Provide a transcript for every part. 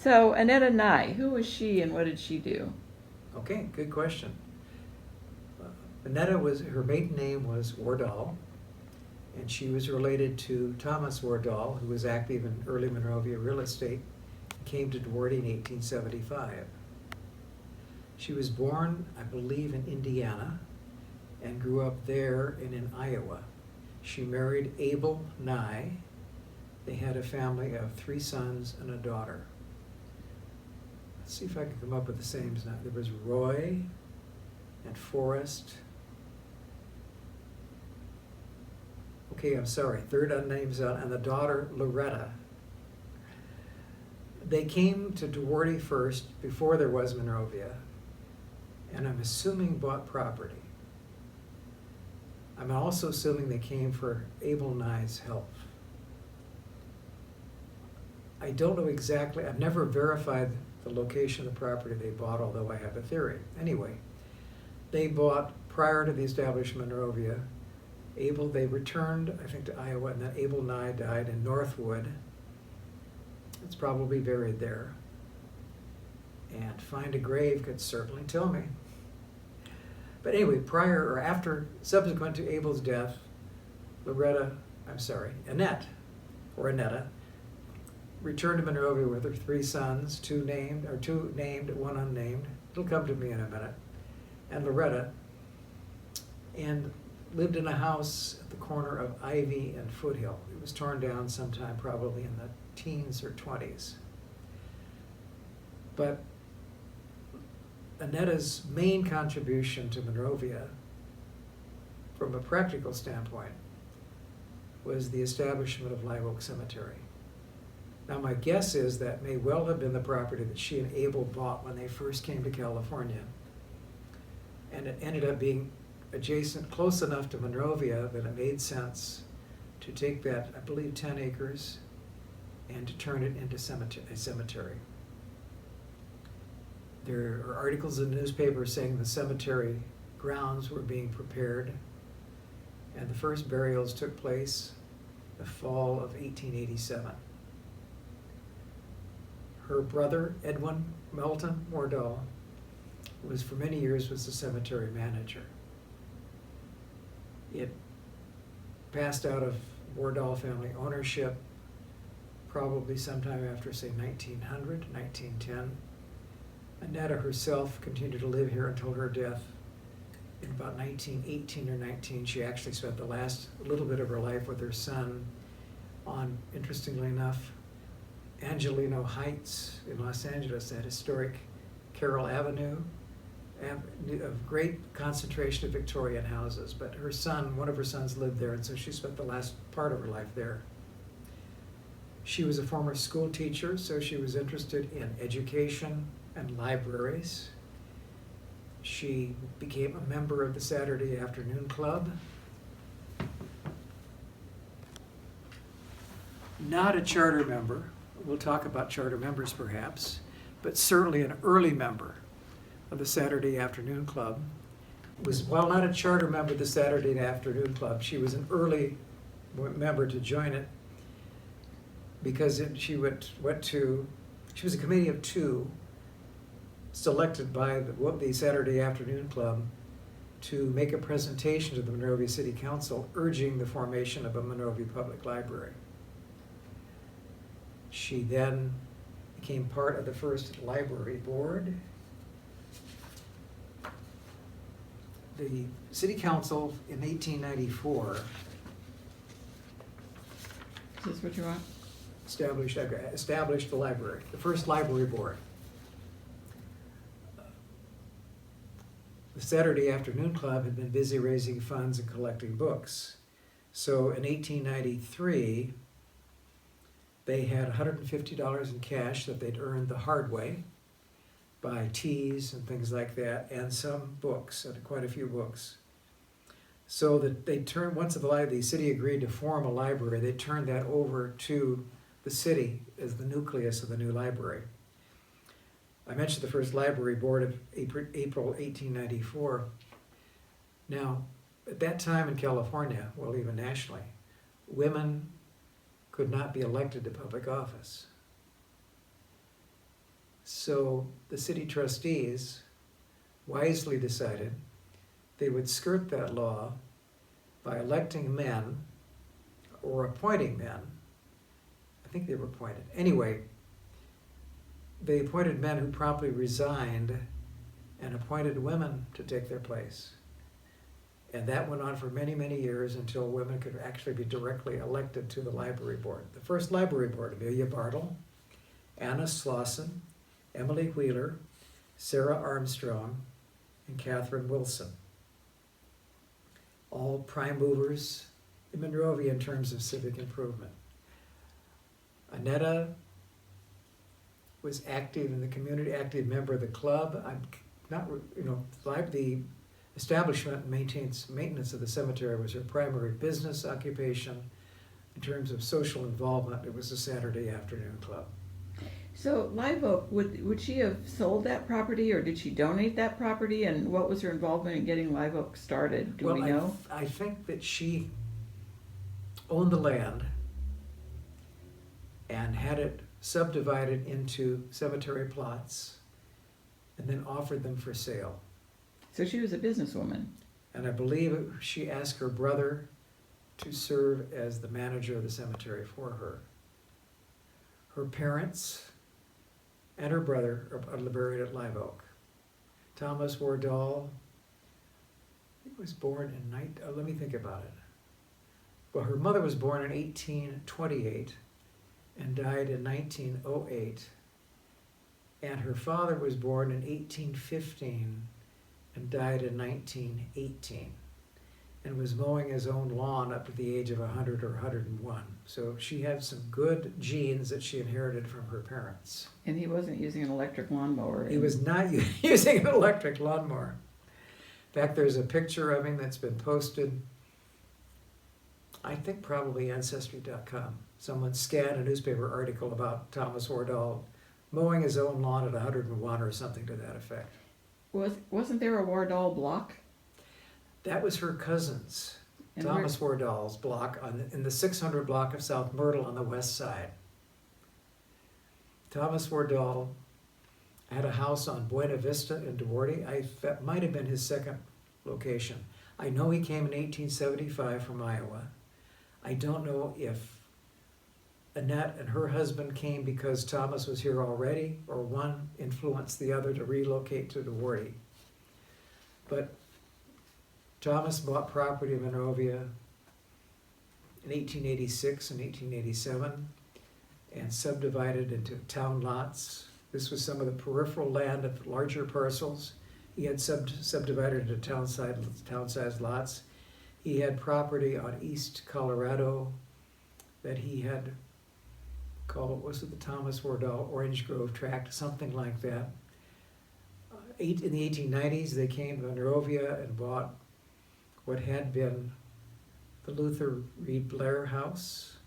So Annetta Nye, who was she and what did she do? Okay, good question. Annetta her maiden name was Wardall, and she was related to Thomas Wardall, who was active in early Monrovia real estate, and came to Duarte in 1875. She was born, I believe, in Indiana, and grew up there and in Iowa. She married Abel Nye. They had a family of 3 sons and a daughter. Let's see if I can come up with the same. There was Roy and Forrest. Okay, I'm sorry, third unnamed son, and the daughter Loretta. They came to Duarte first before there was Monrovia, and I'm assuming bought property. I'm also assuming they came for Abel Nye's help. I don't know exactly, I've never verified the location of the property they bought, although I have a theory. Anyway, they bought prior to the establishment of Monrovia. They returned, I think, to Iowa, and then Abel Nye died in Northwood. It's probably buried there. And find a grave could certainly tell me. But anyway, subsequent to Abel's death, Annette, returned to Monrovia with her 3 sons, 2 named, 1 unnamed. It'll come to me in a minute. And Loretta, and lived in a house at the corner of Ivy and Foothill. It was torn down sometime probably in the teens or 20s. But Annetta's main contribution to Monrovia, from a practical standpoint, was the establishment of Live Oak Cemetery. Now my guess is that may well have been the property that she and Abel bought when they first came to California. And it ended up being adjacent, close enough to Monrovia that it made sense to take that, I believe, 10 acres and to turn it into a cemetery. There are articles in the newspaper saying the cemetery grounds were being prepared, and the first burials took place the fall of 1887. Her brother, Edwin Melton Wardall, for many years was the cemetery manager. It passed out of Wardall family ownership probably sometime after, say, 1900, 1910. Annetta herself continued to live here until her death in about 1918 or 19. She actually spent the last little bit of her life with her son on, interestingly enough, Angelino Heights in Los Angeles, that historic Carroll Avenue, of great concentration of Victorian houses. But one of her sons lived there, and so she spent the last part of her life there. She was a former school teacher, so she was interested in education and libraries. She became a member of the Saturday Afternoon Club. Not a charter member. We'll talk about charter members perhaps, but certainly an early member of the Saturday Afternoon Club. While not a charter member of the Saturday Afternoon Club, she was an early member to join it because she was a committee of 2 selected by the Saturday Afternoon Club to make a presentation to the Monrovia City Council urging the formation of a Monrovia Public Library. She then became part of the first library board. The City Council in 1894 Is this what you want? established the library, the first library board. The Saturday Afternoon Club had been busy raising funds and collecting books. So in 1893, they had $150 in cash that they'd earned the hard way by teas and things like that, and some books, quite a few books. So that once the city agreed to form a library, they turned that over to the city as the nucleus of the new library. I mentioned the first library board of April 1894. Now, at that time in California, well, even nationally, women could not be elected to public office. So the city trustees wisely decided they would skirt that law by electing men or appointing men. I think they were appointed. Anyway, they appointed men who promptly resigned and appointed women to take their place. And that went on for many, many years until women could actually be directly elected to the library board. The first library board, Amelia Bartle, Anna Slauson, Emily Wheeler, Sarah Armstrong, and Catherine Wilson. All prime movers in Monrovia in terms of civic improvement. Annetta was active in the community, active member of the club. I'm not, the establishment maintenance of the cemetery was her primary business occupation. In terms of social involvement, it was a Saturday afternoon club. So Live Oak, would she have sold that property, or did she donate that property? And what was her involvement in getting Live Oak started? Do we know? I think that she owned the land and had it subdivided into cemetery plots and then offered them for sale. So she was a businesswoman. And I believe she asked her brother to serve as the manager of the cemetery for her. Her parents and her brother are buried at Live Oak. Thomas Wardall, he was born in, let me think about it. Well, her mother was born in 1828 and died in 1908. And her father was born in 1815 and died in 1918 and was mowing his own lawn up to the age of 100 or 101. So she had some good genes that she inherited from her parents. And he wasn't using an electric lawnmower. He was not using an electric lawnmower. In fact, there's a picture of him that's been posted, I think probably Ancestry.com. Someone scanned a newspaper article about Thomas Wardall mowing his own lawn at 101 or something to that effect. Wasn't there a Wardall block? That was her cousin's, And Thomas Wardall's block in the 600 block of South Myrtle on the west side. Thomas Wardall had a house on Buena Vista in Duarte. That might have been his second location. I know he came in 1875 from Iowa. I don't know if Annette and her husband came because Thomas was here already, or one influenced the other to relocate to Duarte. But Thomas bought property in Monrovia in 1886 and 1887 and subdivided into town lots. This was some of the peripheral land of larger parcels. He had subdivided into town-sized lots. He had property on East Colorado that he had called, was it the Thomas Wardall Orange Grove Tract, something like that. In the 1890s, they came to Monrovia and bought what had been the Luther Reed Blair house,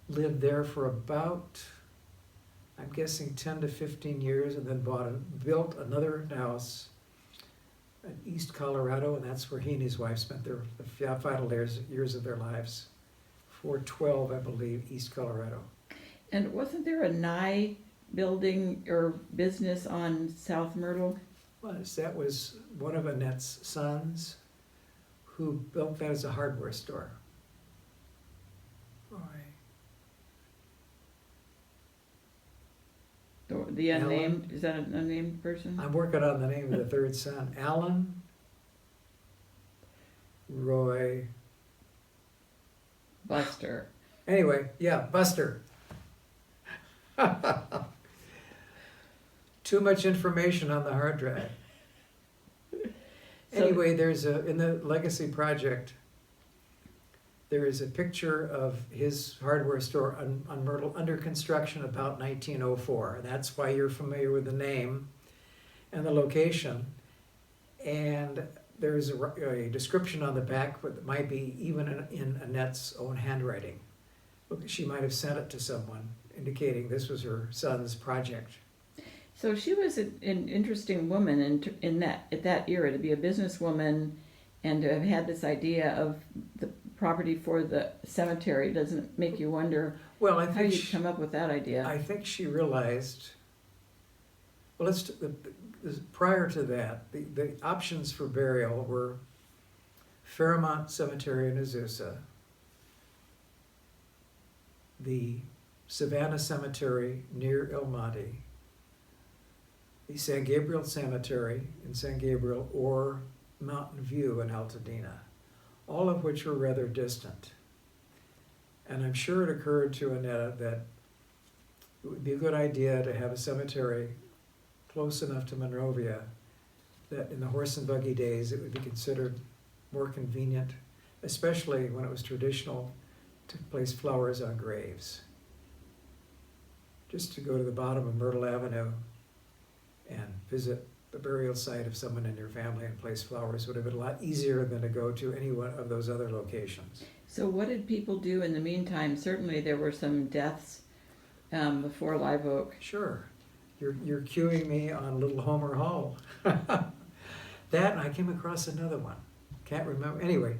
lived there for about, I'm guessing 10 to 15 years, and then built another house in East Colorado, and that's where he and his wife spent the final years of their lives. 412, I believe, East Colorado. And wasn't there a Nye building or business on South Myrtle? That was one of Annette's sons who built that as a hardware store. The unnamed, Alan? is that an unnamed person? I'm working on the name of the third son. Alan, Roy. Buster. Anyway, yeah, Buster. Too much information on the hard drive. So- Anyway, there's in the Legacy Project, there is a picture of his hardware store on Myrtle under construction about 1904. That's why you're familiar with the name and the location. And there's a description on the back, but it might be even in Annette's own handwriting. She might have sent it to someone indicating this was her son's project. So she was an interesting woman at that era, to be a businesswoman and to have had this idea of the property for the cemetery. Doesn't make you wonder Well, I how think you come up with that idea? I think she realized Well, prior to that, the options for burial were Fairmont Cemetery in Azusa, the Savannah Cemetery near El Monte, the San Gabriel Cemetery in San Gabriel, or Mountain View in Altadena, all of which were rather distant. And I'm sure it occurred to Annetta that it would be a good idea to have a cemetery close enough to Monrovia that in the horse and buggy days it would be considered more convenient, especially when it was traditional to place flowers on graves. Just to go to the bottom of Myrtle Avenue and visit the burial site of someone in your family and place flowers would have been a lot easier than to go to any one of those other locations. So what did people do in the meantime? Certainly there were some deaths before Live Oak. Sure. You're cueing me on Little Homer Hall. That, and I came across another one. Can't remember. Anyway,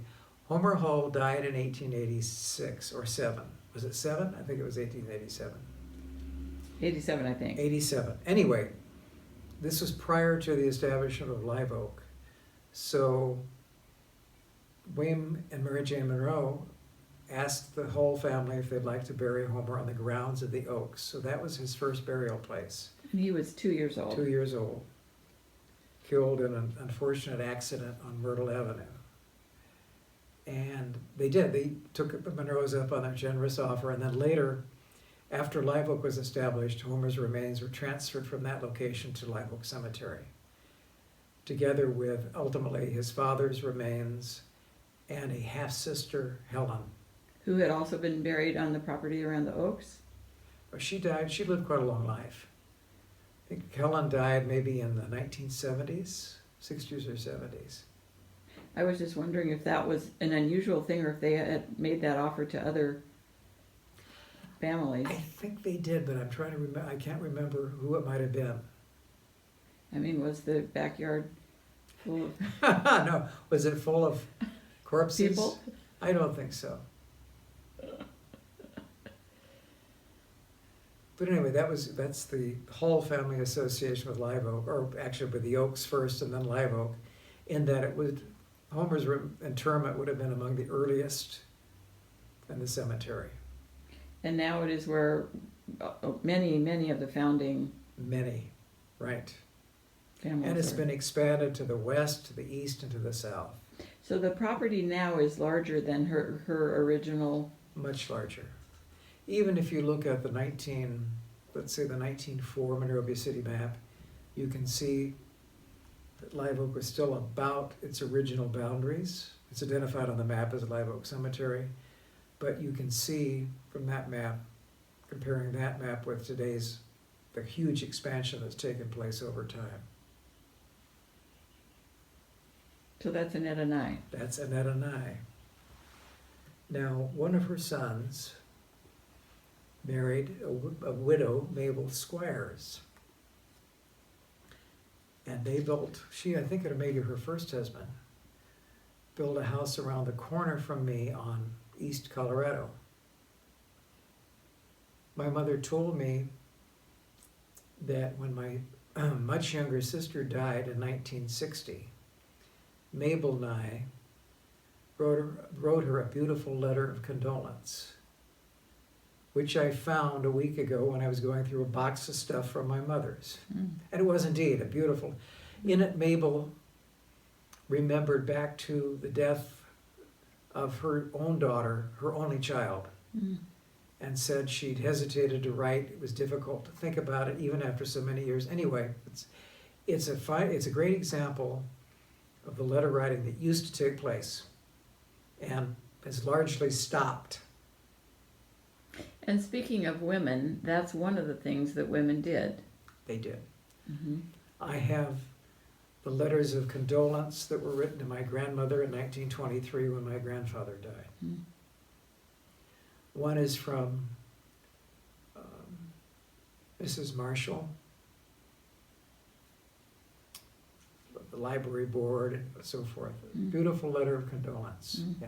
Homer Hall died in 1886 or 7. Was it 7? I think it was 1887. 87, I think. 87. Anyway, this was prior to the establishment of Live Oak. So William and Mary Jane Monroe asked the whole family if they'd like to bury Homer on the grounds of the Oaks. So that was his first burial place. And he was 2 years old. 2 years old. Killed in an unfortunate accident on Myrtle Avenue. And they did. They took the Monroes up on their generous offer. And then later, after Live Oak was established, Homer's remains were transferred from that location to Live Oak Cemetery, together with ultimately his father's remains and a half-sister, Helen. Who had also been buried on the property around the Oaks? She died, she lived quite a long life. I think Helen died maybe in the 1970s, 60s or 70s. I was just wondering if that was an unusual thing or if they had made that offer to other families. I think they did, but I'm trying to remember, I can't remember who it might have been. I mean, was the backyard full of No, was it full of corpses? people? I don't think so. But anyway, that's the Hall Family Association with Live Oak, or actually with the Oaks first and then Live Oak, in that it would, Homer's interment would have been among the earliest in the cemetery. And now it is where many of the founding Many, right. families And it's are. been expanded to the west, to the east, and to the south. So the property now is larger than her original. Much larger. Even if you look at the 1904 Monrovia City map, you can see that Live Oak was still about its original boundaries. It's identified on the map as Live Oak Cemetery, but you can see from that map, comparing that map with today's, the huge expansion that's taken place over time. So that's Annetta Nye. That's Annetta Nye. Now, one of her sons married a widow, Mabel Squires. And they built, I think it may be her first husband, built a house around the corner from me on East Colorado. My mother told me that when my much younger sister died in 1960, Mabel Nye wrote her a beautiful letter of condolence, which I found a week ago when I was going through a box of stuff from my mother's. Mm. And it was indeed a beautiful. In it, Mabel remembered back to the death of her own daughter, her only child, and said she'd hesitated to write. It was difficult to think about it even after so many years. Anyway, it's a great example of the letter writing that used to take place and has largely stopped. And speaking of women, that's one of the things that women did. They did. Mm-hmm. I have the letters of condolence that were written to my grandmother in 1923 when my grandfather died. Mm. One is from Mrs. Marshall, the library board, and so forth. Mm. Beautiful letter of condolence. Mm. Yeah.